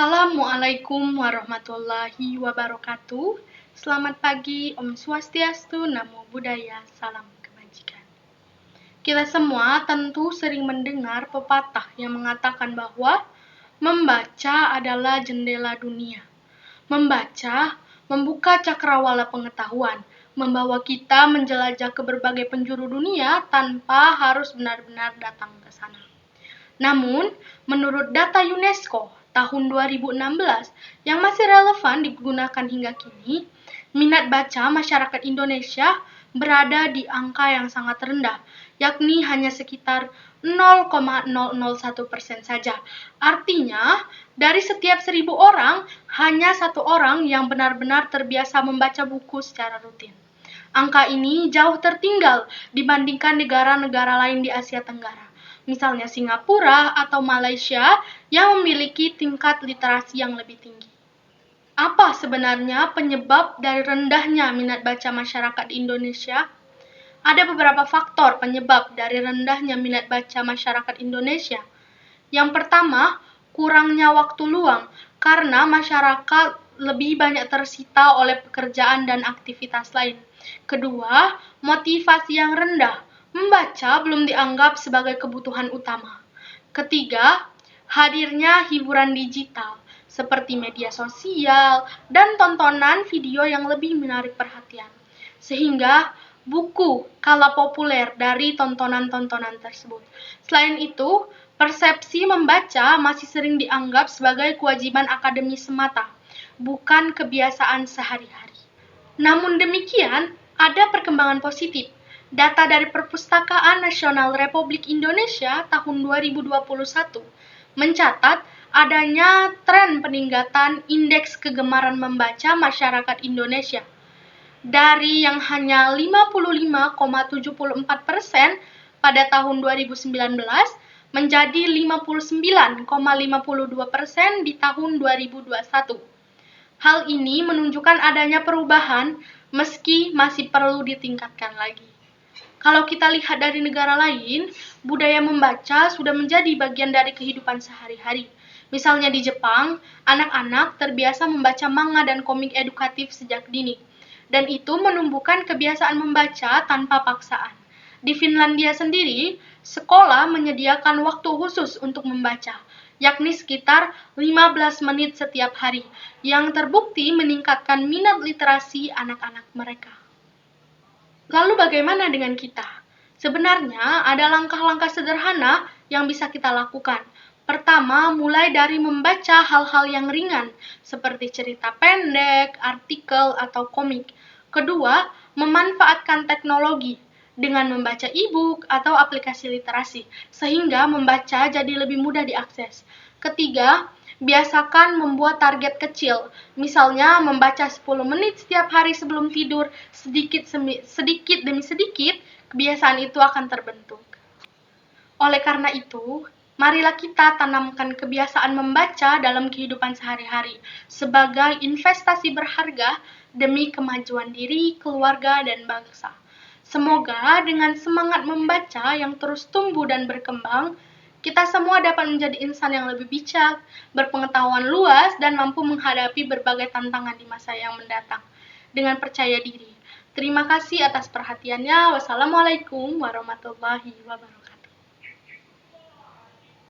Assalamualaikum warahmatullahi wabarakatuh. Selamat pagi, Om Swastiastu, Namo Buddhaya, salam kebajikan. Kita semua tentu sering mendengar pepatah yang mengatakan bahwa membaca adalah jendela dunia. Membaca membuka cakrawala pengetahuan, membawa kita menjelajah ke berbagai penjuru dunia tanpa harus benar-benar datang ke sana. Namun, menurut data UNESCO tahun 2016 yang masih relevan digunakan hingga kini, minat baca masyarakat Indonesia berada di angka yang sangat rendah, yakni hanya sekitar 0,001% saja. Artinya, dari setiap 1.000 orang, hanya 1 orang yang benar-benar terbiasa membaca buku secara rutin. Angka ini jauh tertinggal dibandingkan negara-negara lain di Asia Tenggara, misalnya Singapura atau Malaysia yang memiliki tingkat literasi yang lebih tinggi. Apa sebenarnya penyebab dari rendahnya minat baca masyarakat di Indonesia? Ada beberapa faktor penyebab dari rendahnya minat baca masyarakat Indonesia. Yang pertama, kurangnya waktu luang karena masyarakat lebih banyak tersita oleh pekerjaan dan aktivitas lain. Kedua, motivasi yang rendah. Membaca belum dianggap sebagai kebutuhan utama. Ketiga, hadirnya hiburan digital seperti media sosial dan tontonan video yang lebih menarik perhatian. Sehingga buku kalah populer dari tontonan-tontonan tersebut. Selain itu, persepsi membaca masih sering dianggap sebagai kewajiban akademis semata, bukan kebiasaan sehari-hari. Namun demikian, ada perkembangan positif. Data dari Perpustakaan Nasional Republik Indonesia tahun 2021 mencatat adanya tren peningkatan indeks kegemaran membaca masyarakat Indonesia. Dari yang hanya 55,74% pada tahun 2019 menjadi 59,52% di tahun 2021. Hal ini menunjukkan adanya perubahan meski masih perlu ditingkatkan lagi. Kalau kita lihat dari negara lain, budaya membaca sudah menjadi bagian dari kehidupan sehari-hari. Misalnya di Jepang, anak-anak terbiasa membaca manga dan komik edukatif sejak dini. Dan itu menumbuhkan kebiasaan membaca tanpa paksaan. Di Finlandia sendiri, sekolah menyediakan waktu khusus untuk membaca, yakni sekitar 15 menit setiap hari, yang terbukti meningkatkan minat literasi anak-anak mereka. Lalu bagaimana dengan kita? Sebenarnya ada langkah-langkah sederhana yang bisa kita lakukan. Pertama, mulai dari membaca hal-hal yang ringan, seperti cerita pendek, artikel, atau komik. Kedua, memanfaatkan teknologi dengan membaca e-book atau aplikasi literasi, sehingga membaca jadi lebih mudah diakses. Ketiga, biasakan membuat target kecil, misalnya membaca 10 menit setiap hari sebelum tidur, sedikit demi sedikit, kebiasaan itu akan terbentuk. Oleh karena itu, marilah kita tanamkan kebiasaan membaca dalam kehidupan sehari-hari sebagai investasi berharga demi kemajuan diri, keluarga, dan bangsa. Semoga dengan semangat membaca yang terus tumbuh dan berkembang, kita semua dapat menjadi insan yang lebih bijak, berpengetahuan luas, dan mampu menghadapi berbagai tantangan di masa yang mendatang dengan percaya diri. Terima kasih atas perhatiannya. Wassalamualaikum warahmatullahi wabarakatuh.